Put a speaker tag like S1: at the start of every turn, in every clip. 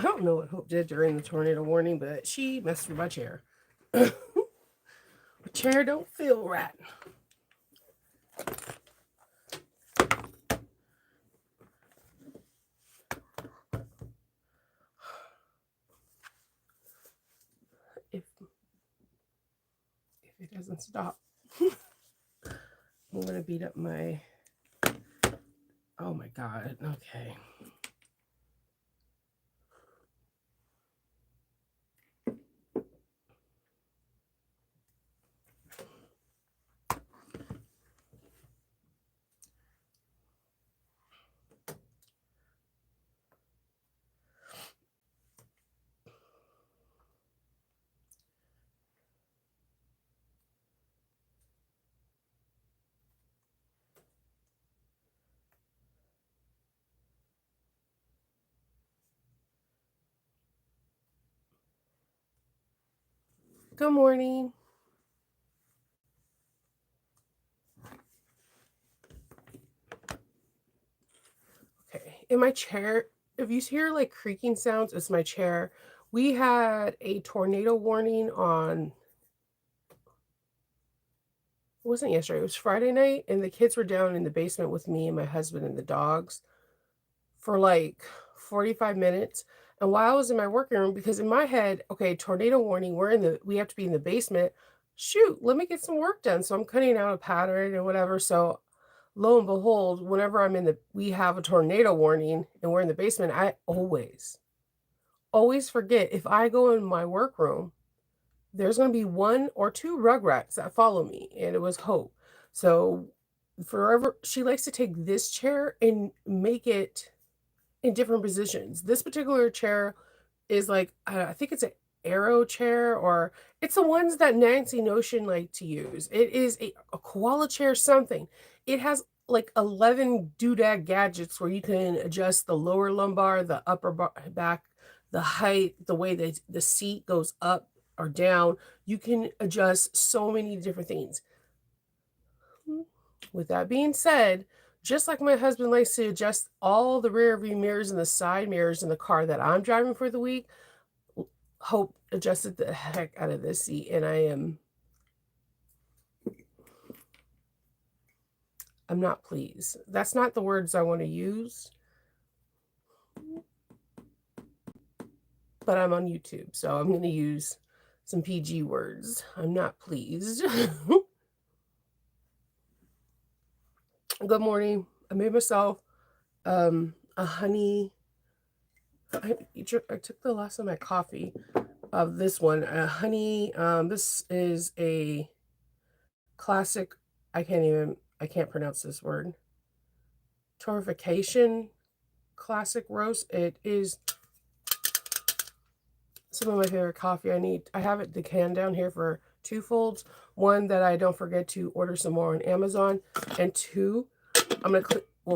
S1: don't know what Hope did during the tornado warning, but she messed with my chair. My chair don't feel right. If it doesn't stop, I'm gonna beat up my. Oh my god. Okay. Good morning. Okay. In my chair, if you hear like creaking sounds, it's my chair. We had a tornado warning on, it wasn't yesterday, it was Friday night, and the kids were down in the basement with me and my husband and the dogs for like 45 minutes. And while I was in my working room, because in my head, okay, tornado warning, we have to be in the basement. Shoot, let me get some work done. So I'm cutting out a pattern or whatever. So lo and behold, whenever we have a tornado warning and we're in the basement, I always forget, if I go in my workroom, there's going to be one or two rugrats that follow me, and it was Hope. So forever, she likes to take this chair and make it in different positions. This particular chair is like, I think it's an arrow chair, or it's the ones that Nancy Notion like to use. It is a koala chair something. It has like 11 doodad gadgets where you can adjust the lower lumbar, the upper back, the height, the way that the seat goes up or down. You can adjust so many different things. With that being said, just like my husband likes to adjust all the rear view mirrors and the side mirrors in the car that I'm driving for the week, Hope adjusted the heck out of this seat, and I'm not pleased. That's not the words I want to use, but I'm on YouTube, so I'm going to use some PG words. I'm not pleased. Good morning. I made myself a honey. I took the last of my coffee of this one, a honey. This is a classic. I can't pronounce this word. Torrefaction classic roast. It is some of my favorite coffee. I have it decant down here for two folds. One, that I don't forget to order some more on Amazon, and two,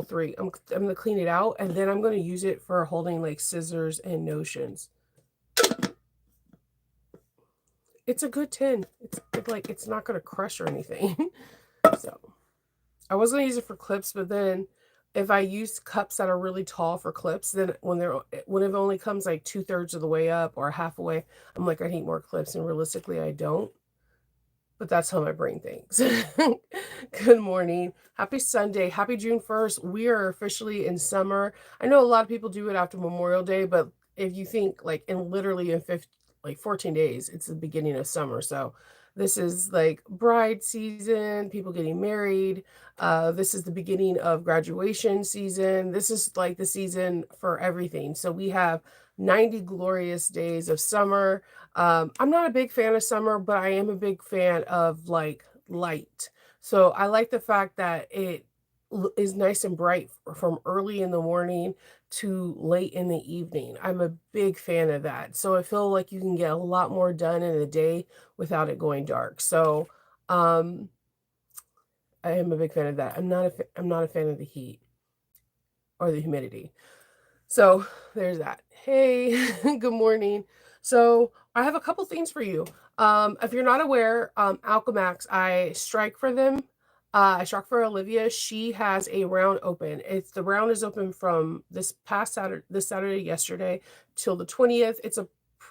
S1: three. I'm gonna clean it out, and then I'm gonna use it for holding like scissors and notions. It's a good tin. It's not gonna crush or anything. So I was gonna use it for clips, but then if I use cups that are really tall for clips, then when it only comes like 2/3 of the way up or half away, I'm like, I need more clips, and realistically I don't. But that's how my brain thinks. Good morning. Happy Sunday. Happy June 1st. We are officially in summer. I know a lot of people do it after Memorial Day, but if you think like in 14 days, it's the beginning of summer. So this is like bride season, people getting married. This is the beginning of graduation season. This is like the season for everything. So we have 90 glorious days of summer. I'm not a big fan of summer, but I am a big fan of like light. So I like the fact that it is nice and bright from early in the morning to late in the evening. I'm a big fan of that. So I feel like you can get a lot more done in a day without it going dark. So I am a big fan of that. I'm not a fan of the heat or the humidity. So there's that. Hey, good morning. So I have a couple things for you. If you're not aware, Alchemats, I strike for them. I shocked for Olivia. She has a round open. The round is open from this Saturday, yesterday, till the 20th.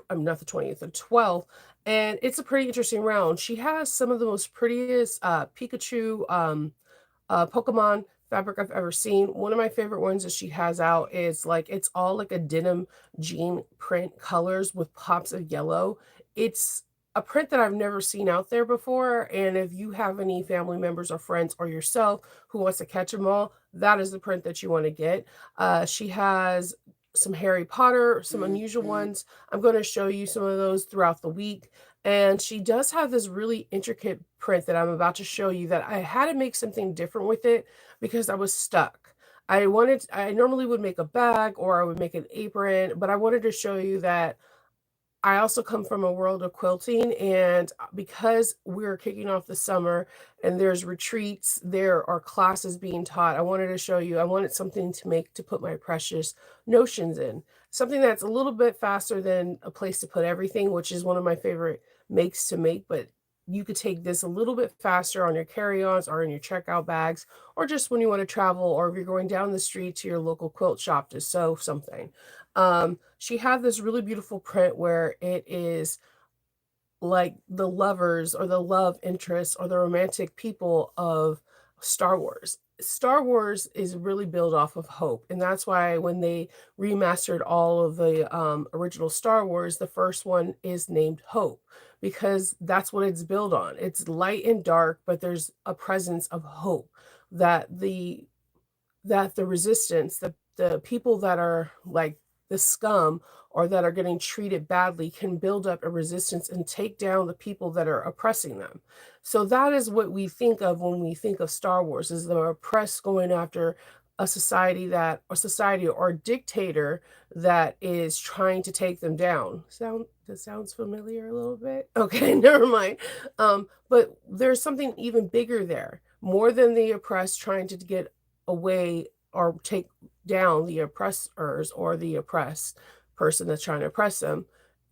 S1: I'm not the 20th, the 12th, and it's a pretty interesting round. She has some of the most prettiest Pikachu Pokemon fabric I've ever seen. One of my favorite ones that she has out is like it's all like a denim jean print colors with pops of yellow. It's a print that I've never seen out there before. And if you have any family members or friends or yourself who wants to catch them all, that is the print that you want to get. She has some Harry Potter, some unusual ones. I'm going to show you some of those throughout the week. And she does have this really intricate print that I'm about to show you that I had to make something different with it because I was stuck. I normally would make a bag or I would make an apron, but I wanted to show you that I also come from a world of quilting, and because we're kicking off the summer and there's retreats, there are classes being taught. I wanted to show you, I wanted something to put my precious notions in. Something that's a little bit faster than a place to put everything, which is one of my favorite makes to make, but you could take this a little bit faster on your carry-ons or in your checkout bags, or just when you want to travel, or if you're going down the street to your local quilt shop to sew something. She had this really beautiful print where it is like the lovers or the love interests or the romantic people of Star Wars. Star Wars is really built off of hope. And that's why when they remastered all of the original Star Wars, the first one is named Hope because that's what it's built on. It's light and dark, but there's a presence of hope that the resistance, the people that are like the scum or that are getting treated badly can build up a resistance and take down the people that are oppressing them. So that is what we think of when we think of Star Wars, is the oppressed going after a society or a dictator that is trying to take them down. That sounds familiar a little bit. Okay, never mind. But there's something even bigger there, more than the oppressed trying to get away or take down the oppressors or the oppressed person that's trying to oppress them.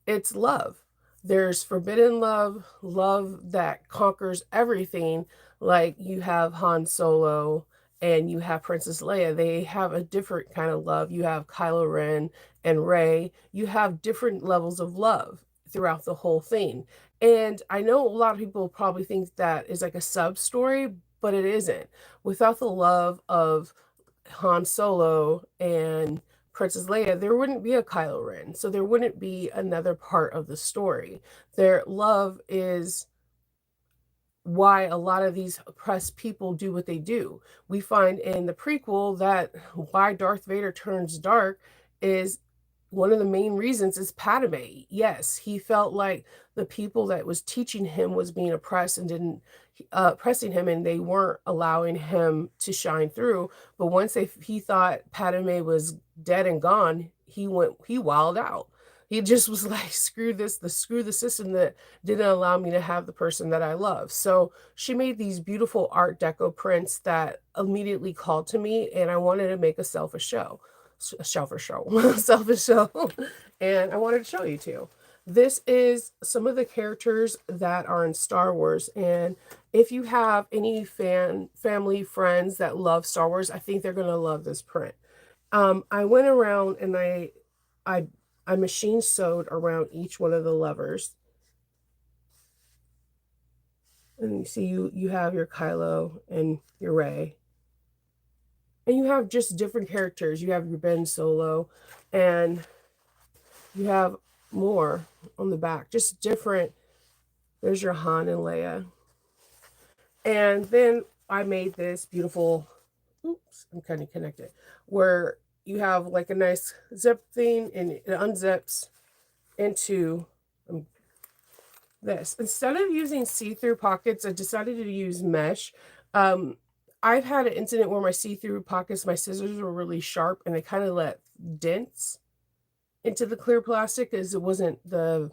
S1: It's love. There's forbidden love, love that conquers everything. Like you have Han Solo and you have Princess Leia. They have a different kind of love. You have Kylo Ren and Rey. You have different levels of love throughout the whole thing. And I know a lot of people probably think that is like a sub story, but it isn't. Without the love of Han Solo and Princess Leia, there wouldn't be a Kylo Ren. So there wouldn't be another part of the story. Their love is why a lot of these oppressed people do what they do. We find in the prequel that why Darth Vader turns dark is one of the main reasons is Padme. Yes, he felt like the people that was teaching him was being oppressed and didn't oppressing him, and they weren't allowing him to shine through. But once he thought Padme was dead and gone, he wilded out. He just was like, screw the system that didn't allow me to have the person that I love. So she made these beautiful Art Deco prints that immediately called to me, and I wanted to make a selfish show. Selfish show. And I wanted to show you too. This is some of the characters that are in Star Wars. And if you have any family, friends that love Star Wars, I think they're going to love this print. I went around and I machine sewed around each one of the levers. And you see you have your Kylo and your Rey. And you have just different characters. You have your Ben Solo, and you have more on the back. Just different. There's your Han and Leia. And then I made this beautiful, oops, I'm kind of connected, where you have like a nice zip thing and it unzips into this. Instead of using see-through pockets, I decided to use mesh. I've had an incident where my see-through pockets, my scissors were really sharp and they kind of let dents into the clear plastic because it wasn't the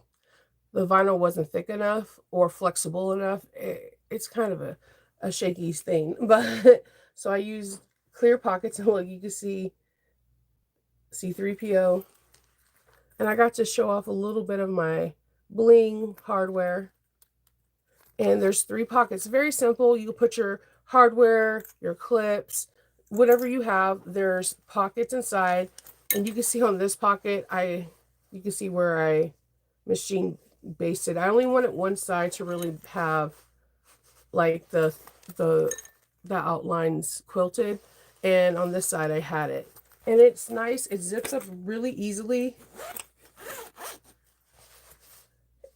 S1: vinyl wasn't thick enough or flexible enough. It's kind of a shaky thing, but so I used clear pockets, and look, you can see C3PO, and I got to show off a little bit of my bling hardware. And there's 3 pockets. Very simple. You put your hardware, your clips, whatever you have. There's pockets inside, and you can see on this pocket, you can see where I machine based it. I only wanted one side to really have like the the outlines quilted, and on this side I had it. And it's nice. It zips up really easily.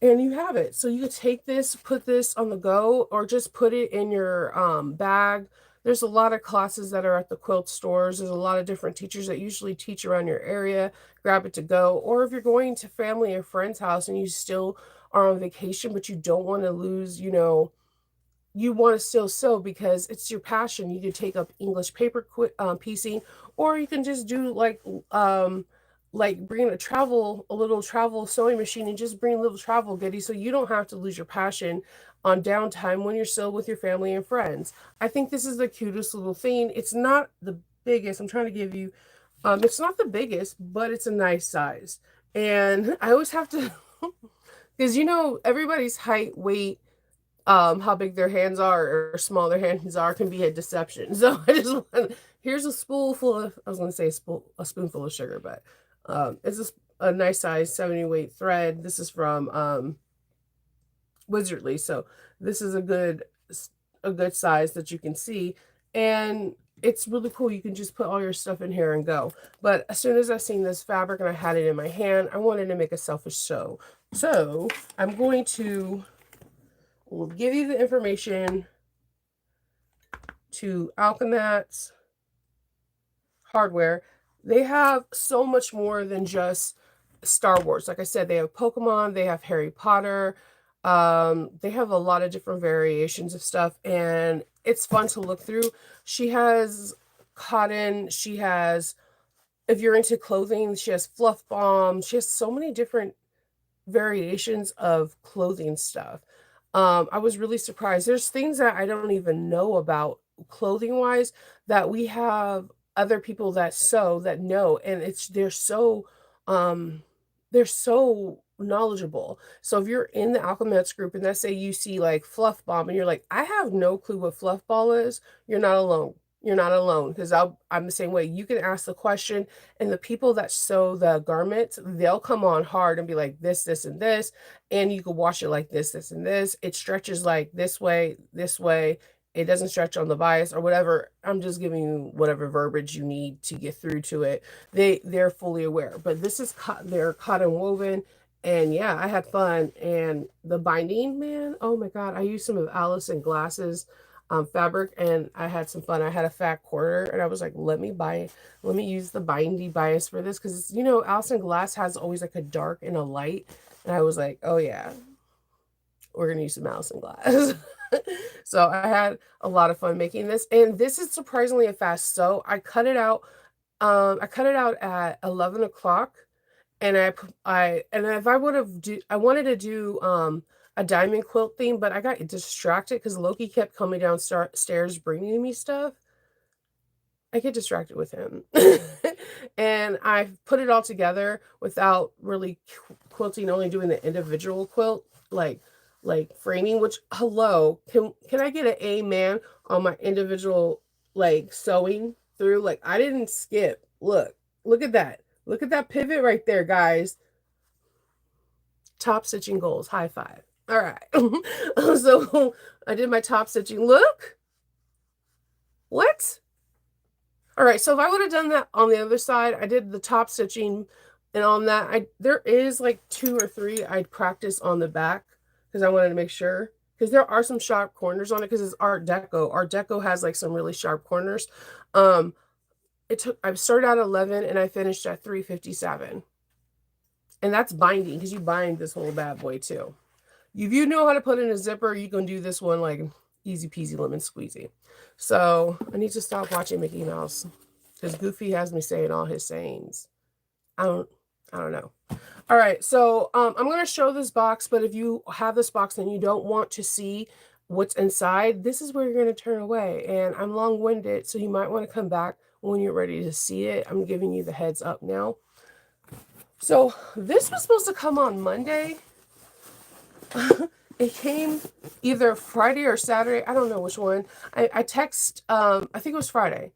S1: And you have it. So you could take this, put this on the go, or just put it in your bag. There's a lot of classes that are at the quilt stores. There's a lot of different teachers that usually teach around your area. Grab it to go. Or if you're going to family or friend's house and you still are on vacation, but you don't want to lose, you want to still sew because it's your passion. You can take up English paper piecing, or you can just do like bring a little travel sewing machine and just bring a little travel goodie, so you don't have to lose your passion on downtime when you're still with your family and friends. I think this is the cutest little thing. It's not the biggest. I'm trying to give you, it's not the biggest, but it's a nice size. And I always have to, because everybody's height, weight, how big their hands are or small their hands are can be a deception. So I just want, here's a spoonful of, I was going to say a spoonful of sugar, but it's a nice size 70 weight thread. This is from Wizardly, so this is a good size that you can see, and it's really cool. You can just put all your stuff in here and go. But as soon as I seen this fabric and I had it in my hand, I wanted to make a selfish sew. So I'm going to give you the information to Alchemats hardware. They have so much more than just Star Wars. Like I said, they have Pokemon, they have Harry Potter, they have a lot of different variations of stuff, and it's fun to look through. She has cotton, she has, if you're into clothing, she has fluff bomb, she has so many different variations of clothing stuff. I was really surprised. There's things that I don't even know about clothing wise that we have other people that sew that know, and um they're so knowledgeable. So if you're in the Alchemats group and let's say you see like fluff bomb and you're like, I have no clue what fluff ball is, you're not alone. You're not alone, because I'm the same way. You can ask the question, and the people that sew the garments, they'll come on hard and be like this, and this, and you can wash it like this, and this. It stretches like this way, this way. It doesn't stretch on the bias or whatever. I'm just giving you whatever verbiage you need to get through to it. They're fully aware. But this is they're cotton woven, and yeah, I had fun. And the binding, man, oh my god, I used some of Allison Glass's fabric, and I had some fun. I had a fat quarter, and I was like, let me use the bindy bias for this, because Allison Glass has always like a dark and a light, and I was like, oh yeah, we're gonna use some Allison Glass. So I had a lot of fun making this, and this is surprisingly a fast sew. I cut it out at 11 o'clock, and if I would have I wanted to do a diamond quilt theme, but I got distracted because Loki kept coming downstairs bringing me stuff. I get distracted with him. And I put it all together without really quilting, only doing the individual quilt, like framing, which, hello, can I get an amen on my individual like sewing through? Like, I didn't skip. Look at that. Look at that pivot right there, guys. Top stitching goals. High five. All right. So I did my top stitching. Look. What? All right. So if I would have done that on the other side, I did the top stitching, and on that, there is like 2 or 3 I'd practice on the back because I wanted to make sure, because there are some sharp corners on it because it's Art Deco. Art Deco has like some really sharp corners. I started at 11 and I finished at 3:57. And that's binding, because you bind this whole bad boy too. If you know how to put in a zipper, you can do this one like easy peasy lemon squeezy. So I need to stop watching Mickey Mouse, because Goofy has me saying all his sayings. I don't know. All right, so I'm going to show this box, but if you have this box and you don't want to see what's inside, this is where you're going to turn away. And I'm long-winded, so you might want to come back when you're ready to see it. I'm giving you the heads up now. So this was supposed to come on Monday. It came either Friday or Saturday. I don't know which one. I text, I think it was Friday.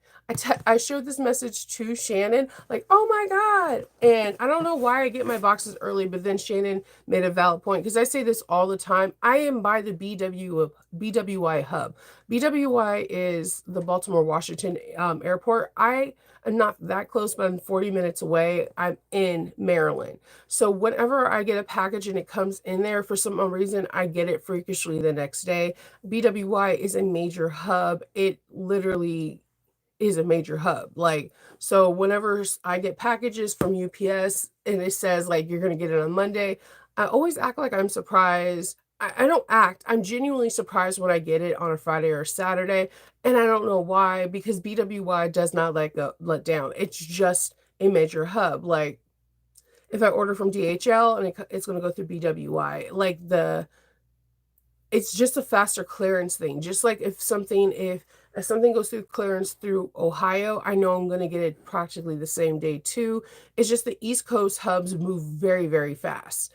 S1: I showed this message to Shannon, like, oh my God. And I don't know why I get my boxes early, but then Shannon made a valid point, because I say this all the time. I am by the BWI hub. BWI is the Baltimore Washington airport. I am not that close, but I'm 40 minutes away. I'm in Maryland. So whenever I get a package and it comes in there, for some reason, I get it freakishly the next day. BWI is a major hub. It literally is a major hub. Like, so whenever I get packages from UPS and it says like you're going to get it on Monday, I always act like I'm surprised. I don't act. I'm genuinely surprised when I get it on a Friday or Saturday. And I don't know why, because BWI does not let down. It's just a major hub. Like, if I order from DHL and it's going to go through BWI, like it's just a faster clearance thing. Just like if something goes through clearance through Ohio, I know I'm going to get it practically the same day too. It's just the East Coast hubs move very, very fast,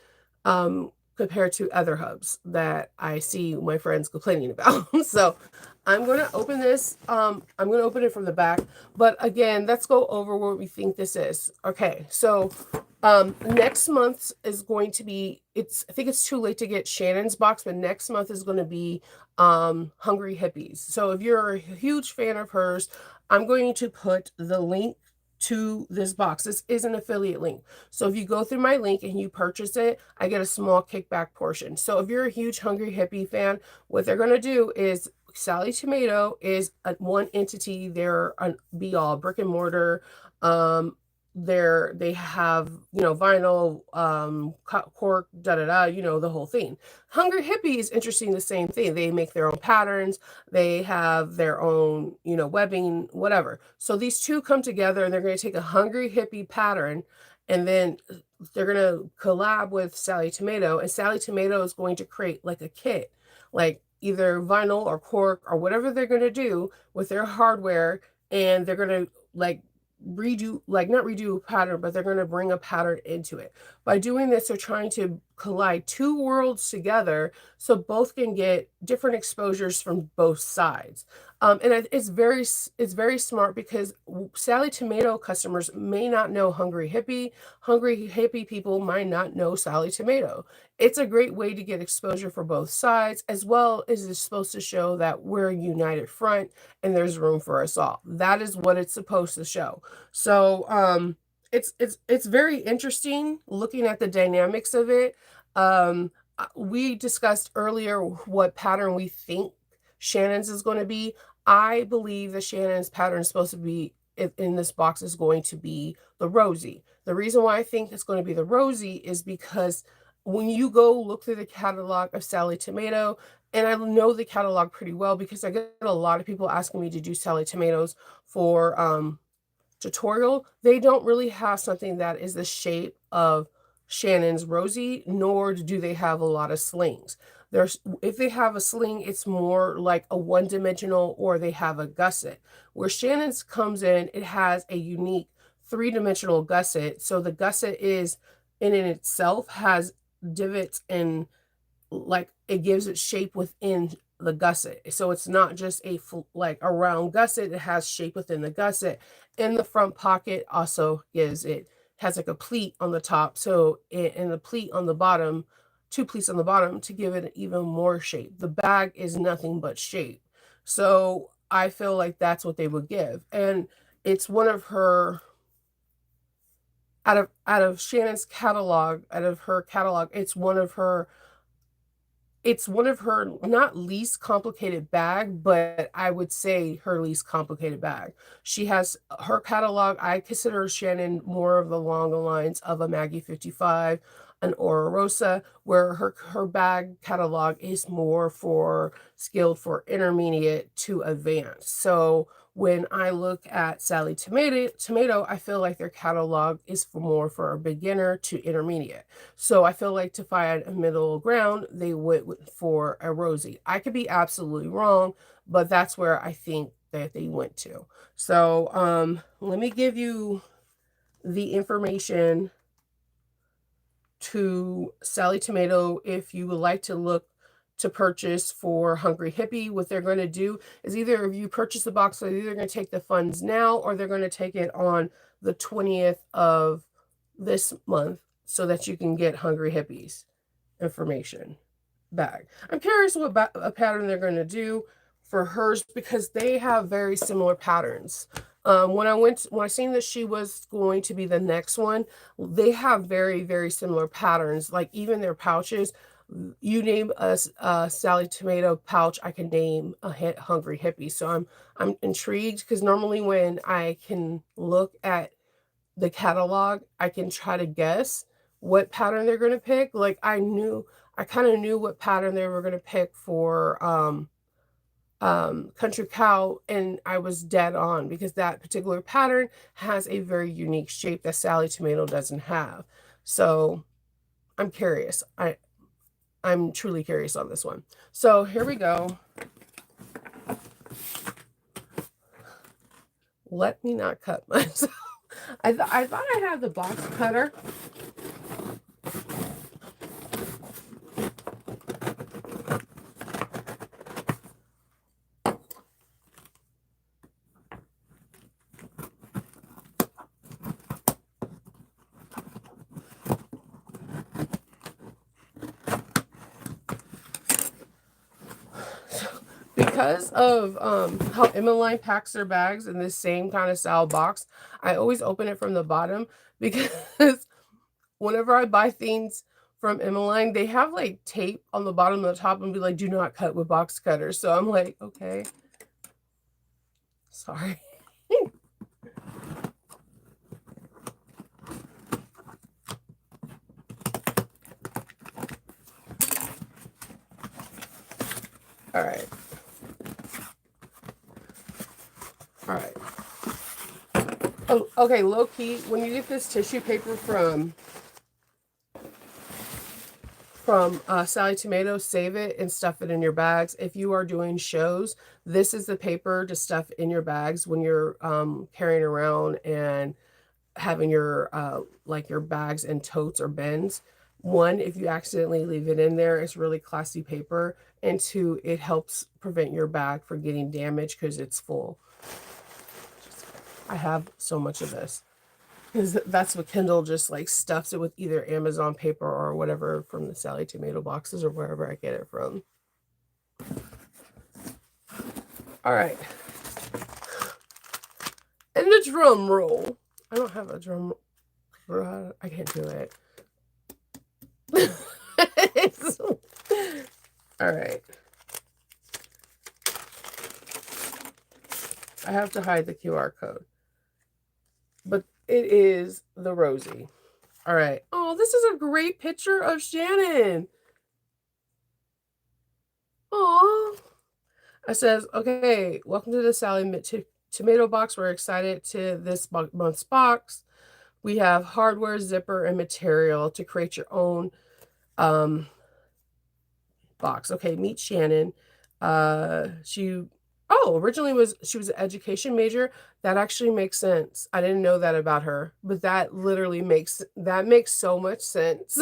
S1: compared to other hubs that I see my friends complaining about. So I'm going to open this. I'm going to open it from the back. But again, let's go over what we think this is. Okay, so next month is going to be, I think it's too late to get Shannon's box, but next month is going to be Hungry Hippies. So if you're a huge fan of hers, I'm going to put the link to this box. This is an affiliate link. So if you go through my link and you purchase it, I get a small kickback portion. So if you're a huge Hungry Hippie fan, what they're going to do is Sallie Tomato is one entity. They're a be all brick and mortar. They have, vinyl, cork, the whole thing. Hungry Hippie is interesting, the same thing. They make their own patterns. They have their own, webbing, whatever. So these two come together and they're going to take a Hungry Hippie pattern, and then they're going to collab with Sallie Tomato, and Sallie Tomato is going to create like a kit, like either vinyl or cork or whatever they're going to do with their hardware, and they're going to like not redo a pattern, but they're going to bring a pattern into it. By doing this, they're trying to collide two worlds together so both can get different exposures from both sides. And it's very smart, because Sallie Tomato customers may not know Hungry Hippie. Hungry Hippie people might not know Sallie Tomato. It's a great way to get exposure for both sides, as well as it's supposed to show that we're a united front and there's room for us all. That is what it's supposed to show. So it's very interesting looking at the dynamics of it. We discussed earlier what pattern we think Shannon's is going to be. I believe that Shannon's pattern is supposed to be in this box is going to be the rosy. The reason why I think it's going to be the rosy is because when you go look through the catalog of Sallie Tomato, and I know the catalog pretty well because I get a lot of people asking me to do Sallie Tomatoes for tutorial, they don't really have something that is the shape of Shannon's rosy, nor do they have a lot of slings. If they have a sling, it's more like a one-dimensional, or they have a gusset. Where Shannon's comes in, it has a unique three-dimensional gusset. So the gusset is in itself has divots, and like it gives it shape within the gusset. So it's not just like a round gusset, it has shape within the gusset. And the front pocket also has like a pleat on the top, so and a pleat on the bottom, two pleats on the bottom to give it even more shape. The bag is nothing but shape. So I feel like that's what they would give. And it's one of her, out of Shannon's catalog, it's one of her not least complicated bag, but I would say her least complicated bag. She has her catalog. I consider Shannon more of along the lines of a Maggie 55, an Ora Rosa, where her bag catalog is more for skilled for intermediate to advanced. So when I look at Sallie Tomato, I feel like their catalog is more for a beginner to intermediate. So I feel like to find a middle ground, they went for a rosy. I could be absolutely wrong, but that's where I think that they went to. So let me give you the information to Sallie Tomato if you would like to look to purchase for Hungry Hippie. What they're going to do is either if you purchase the box, they're either going to take the funds now or they're going to take it on the 20th of this month so that you can get Hungry Hippie's information bag. I'm curious what a pattern they're going to do for hers because they have very similar patterns. When I seen that she was going to be the next one, they have very, very similar patterns. Like even their pouches, you name a Sallie tomato pouch, I can name a Hungry Hippie. So I'm intrigued because normally when I can look at the catalog, I can try to guess what pattern they're going to pick. Like I kind of knew what pattern they were going to pick for Country Cow, and I was dead on because that particular pattern has a very unique shape that Sallie Tomato doesn't have. So I'm curious. I'm truly curious on this one. So here we go. Let me not cut myself. I thought I had the box cutter. Because of how Emmeline packs their bags in this same kind of style box, I always open it from the bottom because whenever I buy things from Emmeline, they have like tape on the bottom and the top and be like, do not cut with box cutters. So I'm like, okay. Sorry. All right. All right. Oh, okay, low key, when you get this tissue paper from Sallie Tomato, save it and stuff it in your bags. If you are doing shows, this is the paper to stuff in your bags when you're carrying around and having your like your bags in totes or bins. One, if you accidentally leave it in there, it's really classy paper. And two, it helps prevent your bag from getting damaged because it's full. I have so much of this. Because that's what Kindle just like stuffs it with either Amazon paper or whatever from the Sallie Tomato boxes or wherever I get it from. All right. And the drum roll. I don't have a drum roll. I can't do it. All right. I have to hide the QR code. But it is the Rosie. All right. Oh, this is a great picture of Shannon. Aw. It says, okay, welcome to the Sallie Tomato box. We're excited to this month's box. We have hardware, zipper, and material to create your own box. Okay, meet Shannon. Originally she was an education major. That actually makes sense. I didn't know that about her, but that literally makes so much sense.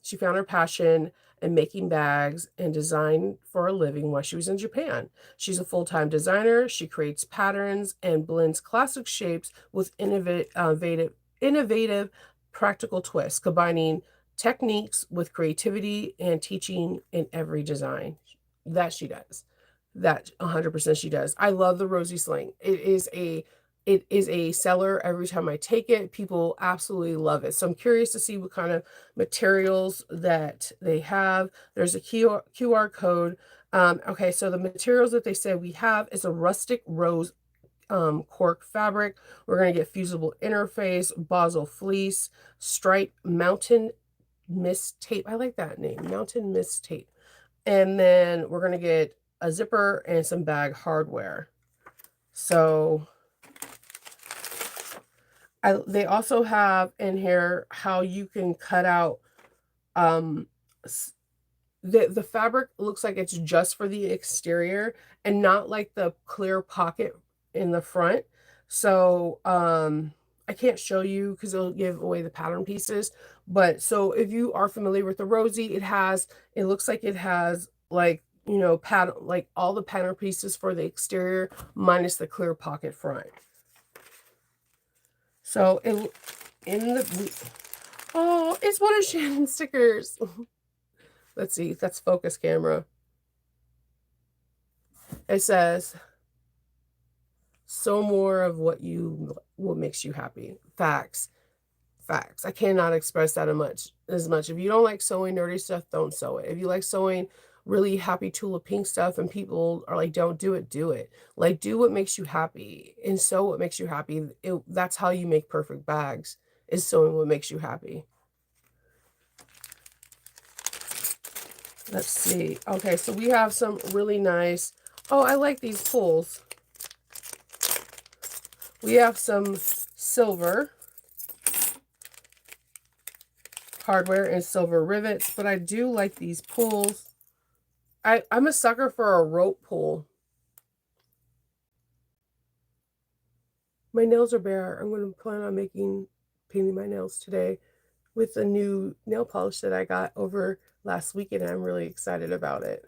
S1: She found her passion in making bags and design for a living while she was in Japan. She's a full-time designer. She creates patterns and blends classic shapes with innovative practical twists, combining techniques with creativity and teaching in every design. That she does. That 100% she does. I love the Rosie sling. It is a seller every time I take it. People absolutely love it. So I'm curious to see what kind of materials that they have. There's a QR code. Okay, so the materials that they said we have is a rustic rose cork fabric. We're going to get fusible interface, Basel fleece, stripe, mountain mist tape. I like that name, mountain mist tape. And then we're going to get a zipper and some bag hardware. So they also have in here how you can cut out the fabric looks like it's just for the exterior and not like the clear pocket in the front. So I can't show you because it'll give away the pattern pieces. But so if you are familiar with the Rosie, it looks like it has like, you know, pattern, like all the pattern pieces for the exterior minus the clear pocket front. So oh, it's one of Shannon's stickers. Let's see, that's focus camera. It says, "So more of what makes you happy." Facts. Facts. I cannot express that as much. If you don't like sewing nerdy stuff, don't sew it. If you like sewing really happy tulip pink stuff and people are like, don't do it, do it. Like, do what makes you happy and sew what makes you happy. That's how you make perfect bags, is sewing what makes you happy. Let's see. Okay, so we have some really nice, oh, I like these pulls. We have some silver hardware and silver rivets, but I do like these pulls. I'm a sucker for a rope pull. My nails are bare. I'm going to plan on painting my nails today with the new nail polish that I got over last weekend. I'm really excited about it.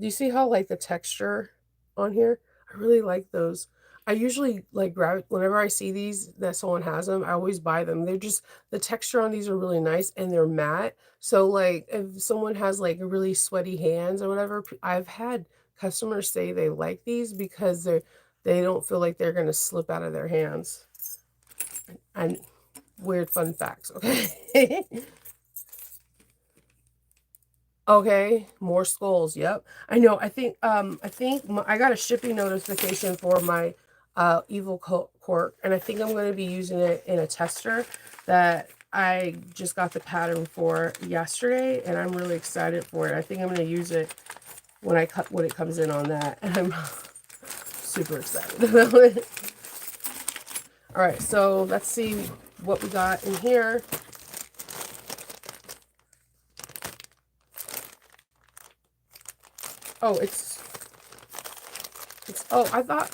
S1: Do you see how like the texture on here? I really like those. I usually like grab whenever I see these that someone has them, I always buy them. They're just, the texture on these are really nice and they're matte. So like if someone has like really sweaty hands or whatever, I've had customers say they like these because they don't feel like they're gonna slip out of their hands. And weird fun facts, okay? Okay, more skulls. Yep, I know. I got a shipping notification for my evil cork, and I think I'm going to be using it in a tester that I just got the pattern for yesterday, and I'm really excited for it. I think I'm going to use it when it comes in on that, and I'm super excited about it. All right, so let's see what we got in here. Oh, oh, I thought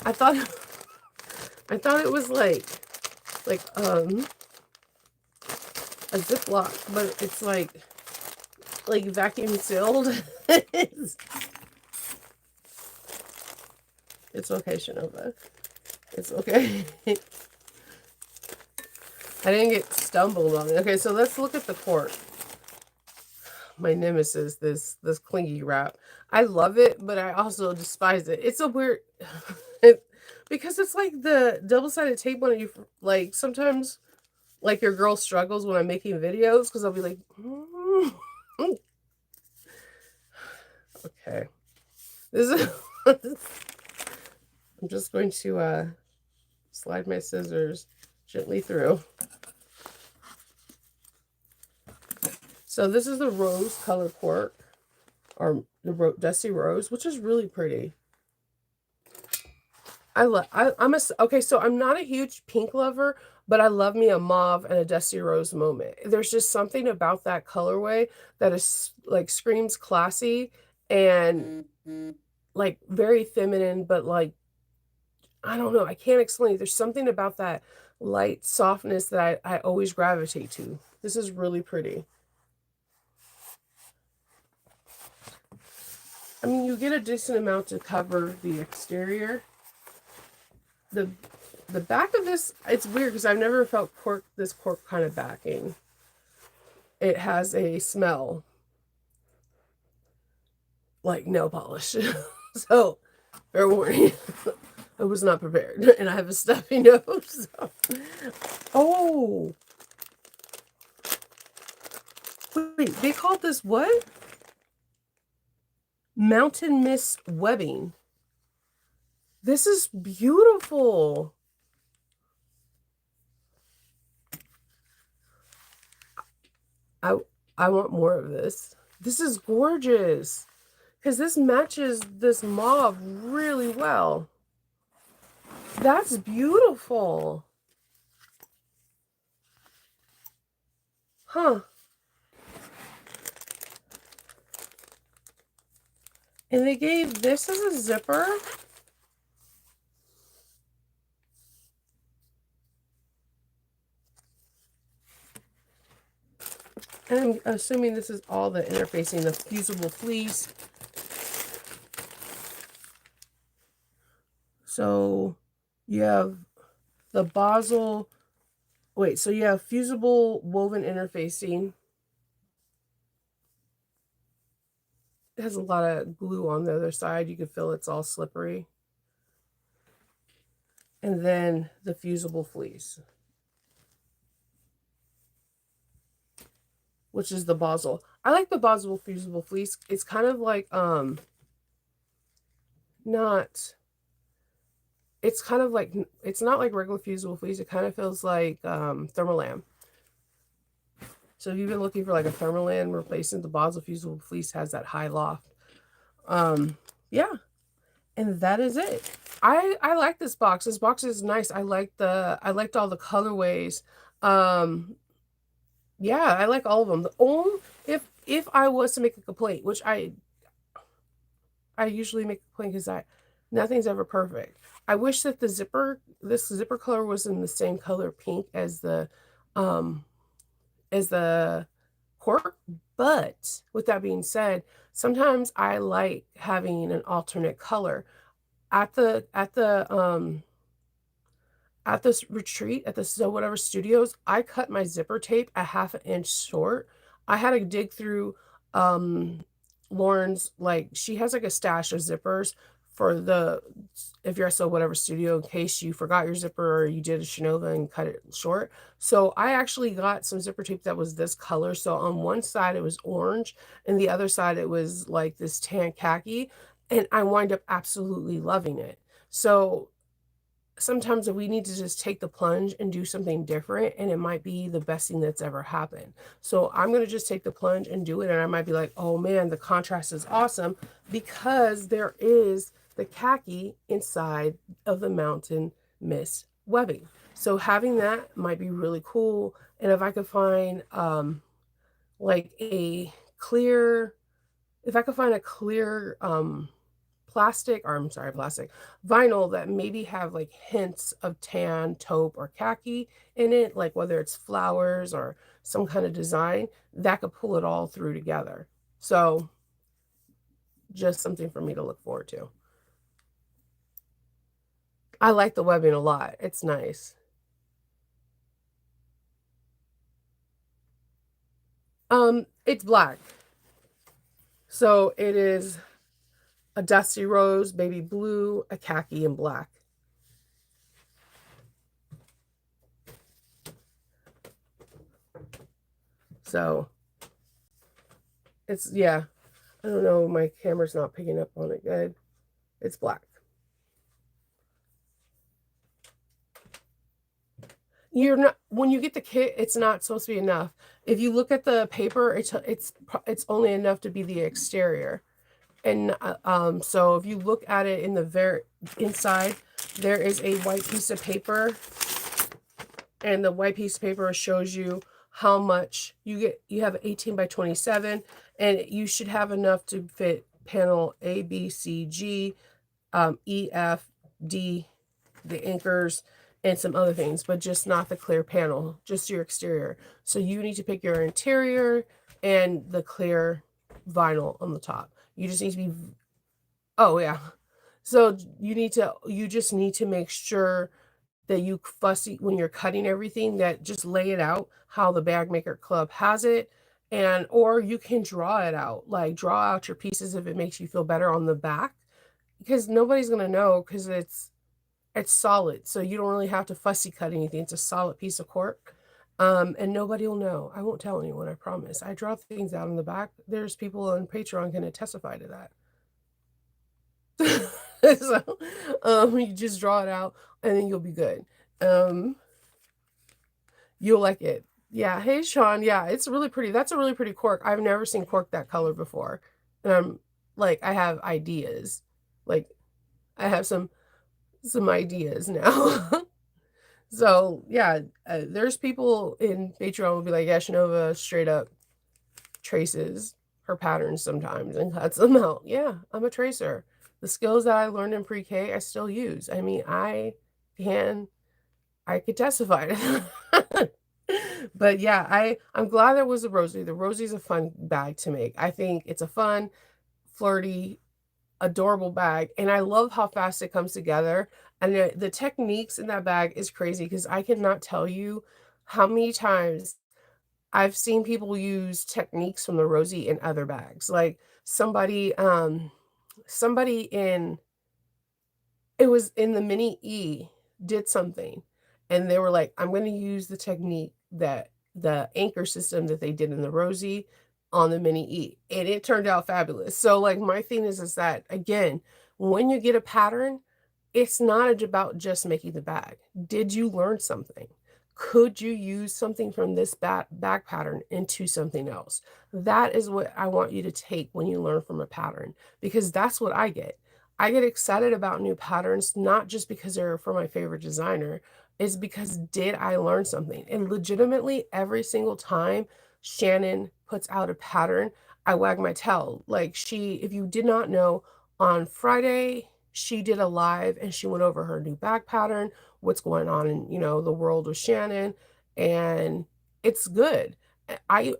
S1: I thought it was like a Ziploc, but it's like vacuum sealed. it's okay, Shanova. It's okay. I didn't get stumbled on it. Okay, so let's look at the cork. My nemesis, this clingy wrap. I love it, but I also despise it. It's a weird because it's like the double-sided tape when you like sometimes like your girl struggles when I'm making videos because I'll be like, okay. This is I'm just going to slide my scissors gently through. So this is the rose color cork, or the dusty rose, which is really pretty. Okay, so I'm not a huge pink lover, but I love me a mauve and a dusty rose moment. There's just something about that colorway that is like screams classy and like very feminine, but like, I don't know, I can't explain it. There's something about that light softness that I always gravitate to. This is really pretty. I mean, you get a decent amount to cover the exterior. The back of this, it's weird because I've never felt this cork kind of backing. It has a smell like nail polish. So, fair warning. I was not prepared. And I have a stuffy nose. So. Oh. Wait, they called this what? Mountain Mist webbing. This is beautiful. I want more of this. This is gorgeous. Because this matches this mauve really well. That's beautiful. Huh. And they gave this as a zipper. And I'm assuming this is all the interfacing, the fusible fleece. So you have the Basel, wait, so you have fusible woven interfacing. It has a lot of glue on the other side. You can feel it's all slippery. And then the fusible fleece, which is the Basel. I like the Basel fusible fleece. It's kind of like not it's kind of like, it's not like regular fusible fleece. It kind of feels like Thermolam. So if you've been looking for like a Thermolam replacement, the Basel fusible fleece has that high loft. Yeah, and that is it. I like this box. This box is nice. I liked all the colorways. Yeah, I like all of them. The only, if I was to make a complaint, which I usually make a complaint because nothing's ever perfect. I wish that this zipper color was in the same color pink as the cork. But with that being said, sometimes I like having an alternate color. At this retreat at the So Whatever Studios, I cut my zipper tape a half an inch short. I had to dig through Lauren's, like, she has like a stash of zippers for the, if you're at So Whatever Studio, in case you forgot your zipper or you did a Shinova and cut it short. So I actually got some zipper tape that was this color. So on one side it was orange and the other side it was like this tan khaki, and I wind up absolutely loving it. So sometimes we need to just take the plunge and do something different, and it might be the best thing that's ever happened. So I'm going to just take the plunge and do it, and I might be like, oh man, the contrast is awesome, because there is the khaki inside of the Mountain Mist webbing. So having that might be really cool. And if I could find like a clear, if I could find a clear plastic, or I'm sorry, plastic, vinyl that maybe have like hints of tan, taupe, or khaki in it, like whether it's flowers or some kind of design, that could pull it all through together. So just something for me to look forward to. I like the webbing a lot. It's nice. It's black. So it is a dusty rose, baby blue, a khaki, and black. So it's, yeah, I don't know, my camera's not picking up on it good. It's black. You're not, when you get the kit, it's not supposed to be enough. If you look at the paper, it's only enough to be the exterior. And so if you look at it in the very inside, there is a white piece of paper, and the white piece of paper shows you how much you get. You have 18 by 27, and you should have enough to fit panel A, B, C, G, E, F, D, the anchors, and some other things, but just not the clear panel, just your exterior. So you need to pick your interior and the clear vinyl on the top. You just need to be, oh yeah. So you just need to make sure that you fussy, when you're cutting everything, that just lay it out how the Bag Maker Club has it. And, or you can draw it out, like draw out your pieces if it makes you feel better on the back, because nobody's going to know, because it's solid. So you don't really have to fussy cut anything. It's a solid piece of cork. And nobody will know. I won't tell anyone, I promise. I draw things out in the back. There's people on Patreon going to testify to that. So you just draw it out and then you'll be good. You'll like it. Yeah. Hey, Sean. Yeah, it's really pretty. That's a really pretty cork. I've never seen cork that color before. And I'm like, I have ideas. Like, I have some ideas now. So yeah, there's people in Patreon will be like, yeah, Shinova straight up traces her patterns sometimes and cuts them out. Yeah, I'm a tracer. The skills that I learned in pre-K, I still use. I mean, can I could testify to that. But yeah, I'm glad there was a rosy. The rosy's a fun bag to make. I think it's a fun, flirty, adorable bag, and I love how fast it comes together. And the techniques in that bag is crazy because I cannot tell you how many times I've seen people use techniques from the rosy in other bags. Like somebody in it was in the mini E did something, and they were like, "I'm gonna use the technique that the anchor system that they did in the Rosie on the mini E," and it turned out fabulous. So, like, my thing is that, again, when you get a pattern, it's not about just making the bag. Did you learn something? Could you use something from this bag pattern into something else? That is what I want you to take when you learn from a pattern, because that's what I get. I get excited about new patterns, not just because they're from my favorite designer, it's because did I learn something? And legitimately, every single time Shannon puts out a pattern, I wag my tail. Like if you did not know, on Friday, she did a live and she went over her new bag pattern, what's going on in, the world with Shannon, and it's good. I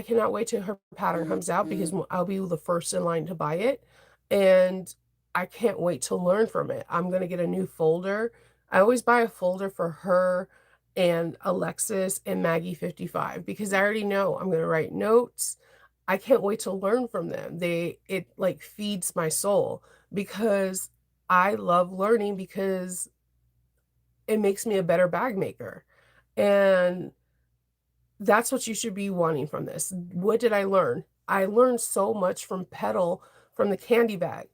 S1: cannot wait till her pattern comes out because I'll be the first in line to buy it. And I can't wait to learn from it. I'm gonna get a new folder. I always buy a folder for her and Alexis and Maggie 55 because I already know I'm gonna write notes. I can't wait to learn from them. It like feeds my soul because I love learning because it makes me a better bag maker. And that's what you should be wanting from this. What did I learn? I learned so much from Petal from the candy bag.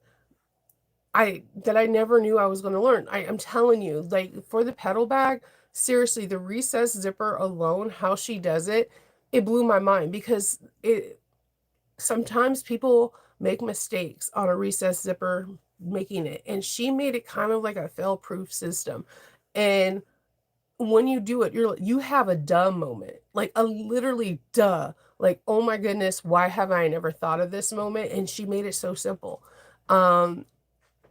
S1: I never knew I was going to learn. I'm telling you, like for the Petal bag, seriously, the recessed zipper alone, how she does it, it blew my mind because it sometimes people make mistakes on a recessed zipper making it, and she made it kind of like a fail-proof system. And when you do it, you have a duh moment, like a literally duh, like, oh my goodness, why have I never thought of this moment? And she made it so simple. Um,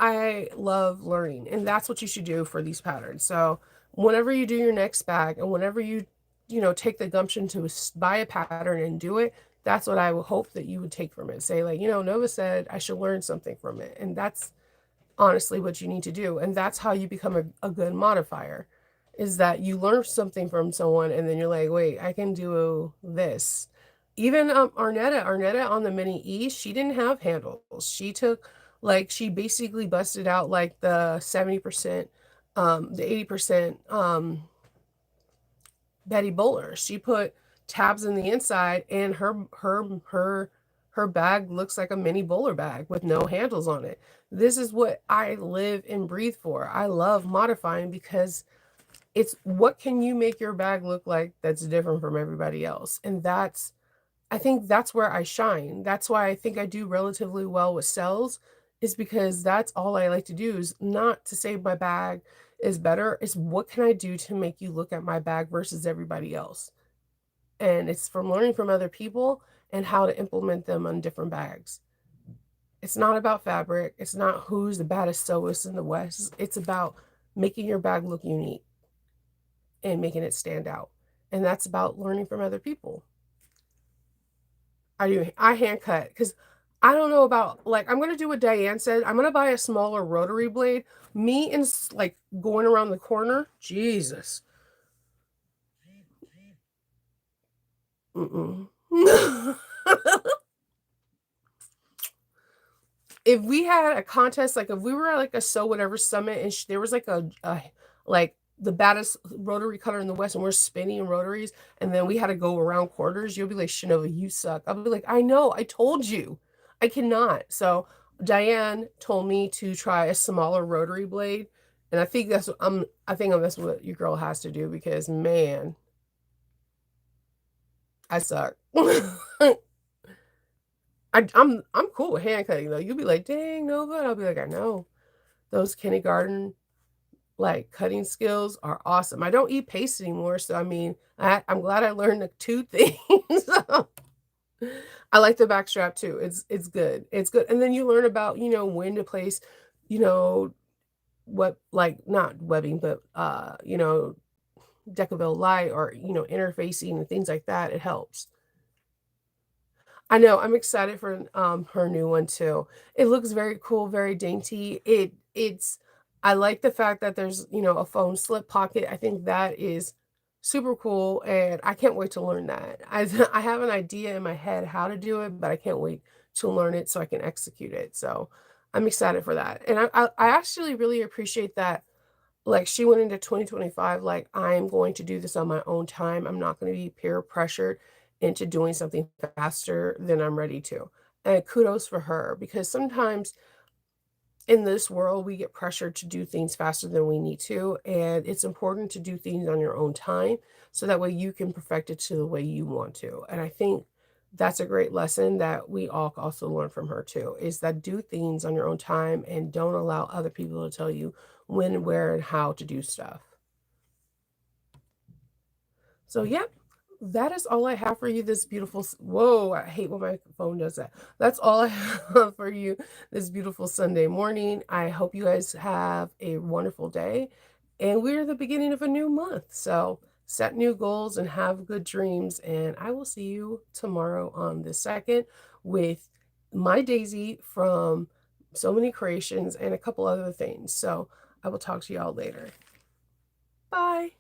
S1: I love learning, and that's what you should do for these patterns. So whenever you do your next bag and whenever take the gumption to buy a pattern and do it, that's what I would hope that you would take from it. Say like, Nova said I should learn something from it. And that's honestly what you need to do. And that's how you become a good modifier, is that you learn something from someone and then you're like, wait, I can do this. Even Arnetta on the mini E, she didn't have handles. She basically busted out like the 70%, the 80% Betty Bowler. She put tabs in the inside, and her bag looks like a mini bowler bag with no handles on it. This is what I live and breathe for. I love modifying because it's what can you make your bag look like that's different from everybody else. And I think that's where I shine. That's why I think I do relatively well with cells, is because that's all I like to do, is not to say my bag is better. It's what can I do to make you look at my bag versus everybody else. And it's from learning from other people and how to implement them on different bags. It's not about fabric. It's not who's the baddest sewist in the West. It's about making your bag look unique and making it stand out. And that's about learning from other people. I hand cut because I don't know about, like, I'm gonna do what Diane said. I'm gonna buy a smaller rotary blade. Me and like going around the corner, Jesus. Mm-mm. If we had a contest, like if we were at like a sew whatever summit and there was like a like the baddest rotary cutter in the West and we're spinning rotaries and then we had to go around quarters, you'll be like, Shanova, you suck. I'll be like, I know, I told you. I cannot. So Diane told me to try a smaller rotary blade. And I think that's what your girl has to do because man, I suck. I'm cool with hand cutting though. You'll be like, dang, Nova. And I'll be like, I know. Those kindergarten like cutting skills are awesome. I don't eat paste anymore, so I mean, I'm glad I learned the two things. I like the back strap too. It's good. It's good. And then you learn about, when to place, you know, what like not webbing, but Decaville light or, interfacing and things like that. It helps. I know, I'm excited for, her new one too. It looks very cool, very dainty. It's I like the fact that there's, a phone slip pocket. I think that is super cool, and I can't wait to learn that. I have an idea in my head how to do it, but I can't wait to learn it so I can execute it. So, I'm excited for that. And I actually really appreciate that, like, she went into 2025 like, "I'm going to do this on my own time. I'm not gonna be peer pressured into doing something faster than I'm ready to." And kudos for her, because sometimes in this world, we get pressured to do things faster than we need to, and it's important to do things on your own time, so that way you can perfect it to the way you want to. And I think that's a great lesson that we all also learn from her too, is that do things on your own time and don't allow other people to tell you when, where, and how to do stuff. So, yep, that is all I have for you this beautiful whoa, I hate when my phone does that. That's all I have for you this beautiful Sunday morning. I hope you guys have a wonderful day, and we're the beginning of a new month. So, set new goals and have good dreams, and I will see you tomorrow on the 2nd with my Daisy from So Many Creations and a couple other things. So, I will talk to y'all later. Bye.